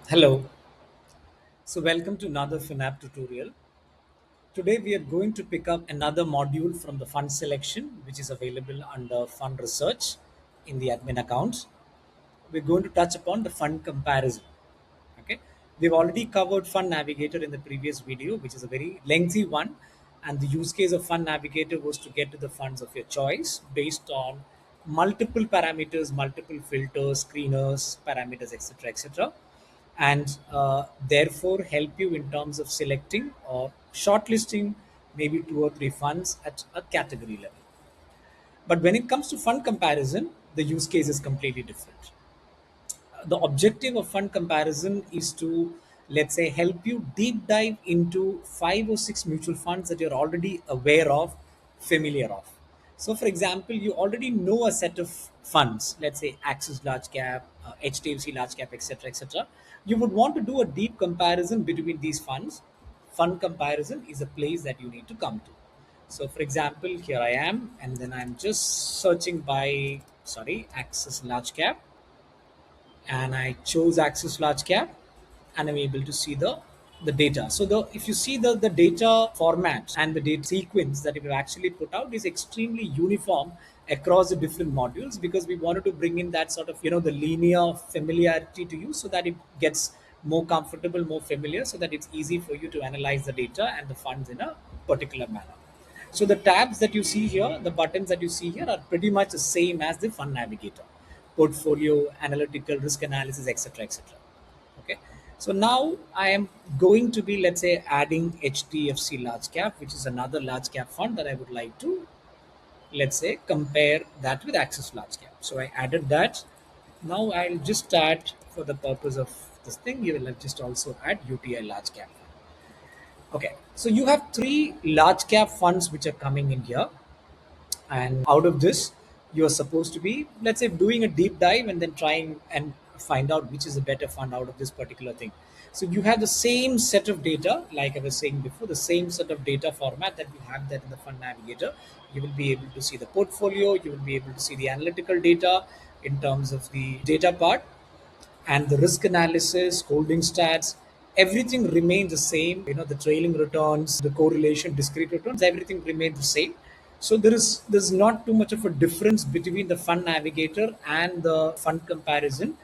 Hello. So welcome to another FinApp tutorial. Today we are going to pick up another module from the fund selection, which is available under fund research in the admin account. We're going to touch upon the fund comparison. Okay. We've already covered Fund Navigator in the previous video, which is a very lengthy one. And the use case of Fund Navigator was to get to the funds of your choice based on multiple parameters, multiple filters, screeners, parameters, etc., etc., and therefore help you in terms of selecting or shortlisting maybe two or three funds at a category level. But when it comes to fund comparison, the use case is completely different. The objective of fund comparison is to, let's say, help you deep dive into five or six mutual funds that you're already aware of, familiar of. So for example, you already know a set of funds, let's say Axis large cap, HDFC large cap, etc., etc. You would want to do a deep comparison between these funds. Fund comparison is a place that you need to come to. So for example, here I am, and then I'm just searching by, sorry, Axis large cap, and I chose Axis Large Cap, and I'm able to see the data. So the if you see the data format and the data sequence that we've actually put out is extremely uniform across the different modules, because we wanted to bring in that sort of the linear familiarity to you, so that it gets more comfortable, more familiar, so that it's easy for you to analyze the data and the funds in a particular manner. So the tabs that you see here, the buttons that you see here are pretty much the same as the Fund Navigator: portfolio, analytical, risk analysis, etc., etc. Okay. So now I am going to be, let's say, adding HDFC large cap, which is another large cap fund that I would like to, let's say, compare that with Axis large cap. So I added that. Now I'll just add, for the purpose of this thing, you will just also add UTI large cap. Okay, so you have three large cap funds which are coming in here, and out of this you're supposed to be, let's say, doing a deep dive and then trying and find out which is a better fund out of this particular thing. So you have the same set of data, like I was saying before, the same set of data format that you have that in the Fund Navigator. You will be able to see the portfolio, you will be able to see the analytical data in terms of the data part, and the risk analysis, holding stats, everything remains the same. The trailing returns, the correlation, discrete returns, everything remains the same. So there's not too much of a difference between the Fund Navigator and the fund comparison,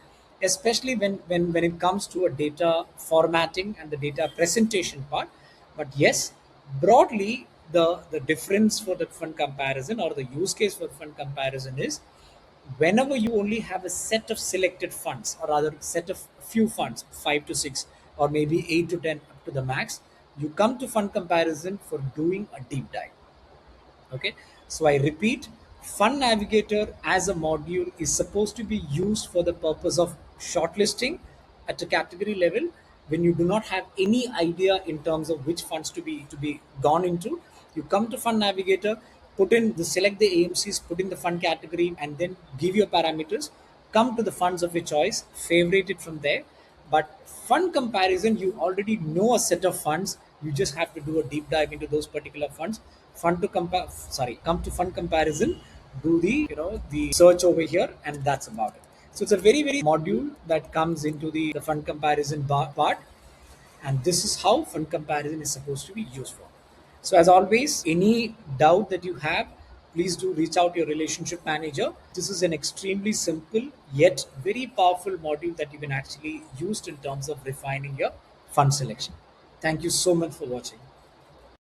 especially when it comes to a data formatting and the data presentation part. But yes, broadly, the difference for the fund comparison, or the use case for fund comparison, is whenever you only have a set of selected funds, or rather set of few funds, 5 to 6 or maybe 8 to 10 up to the max, you come to fund comparison for doing a deep dive. Okay, so I repeat, Fund Navigator as a module is supposed to be used for the purpose of shortlisting at a category level. When you do not have any idea in terms of which funds to be gone into, you come to Fund Navigator, put in the select the AMCs, put in the fund category, and then give your parameters, come to the funds of your choice, favorite it from there. But fund comparison, you already know a set of funds, you just have to do a deep dive into those particular funds. Fund to compare, sorry, come to fund comparison, do the search over here, and that's about it. So it's a very module that comes into the fund comparison part, and this is how fund comparison is supposed to be used for. So as always, any doubt that you have, please do reach out to your relationship manager. This is an extremely simple yet very powerful module that you can actually use in terms of refining your fund selection. Thank you so much for watching.